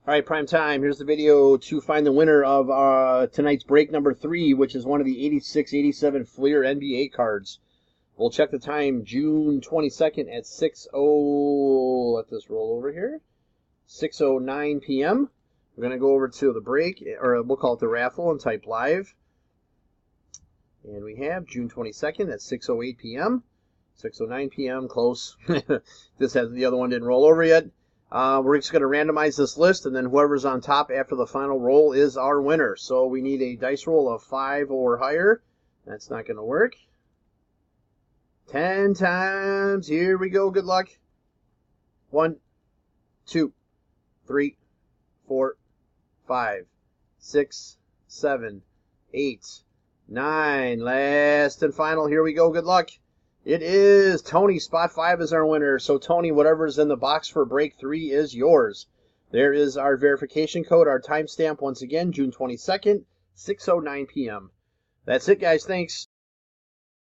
All right, prime time. Here's the video to find the winner of tonight's break number 3, which is one of the 86-87 Fleer NBA cards. We'll check the time, June 22nd at 6:00. Let this roll over here. 6:09 p.m. We're going to go over to the break, or we'll call it the raffle, and type live. And we have June 22nd at 6:08 p.m. 6:09 p.m. Close. The other one didn't roll over yet. We're just going to randomize this list, and then whoever's on top after the final roll is our winner. So we need a dice roll of 5 or higher. That's not going to work. 10 times. Here we go. Good luck. 1, 2, 3, 4, 5, 6, 7, 8, 9. Last and final. Here we go. Good luck. It is Tony. Spot 5 is our winner. So, Tony, whatever's in the box for break 3 is yours. There is our verification code, our timestamp, once again, June 22nd, 6:09 p.m. That's it, guys. Thanks.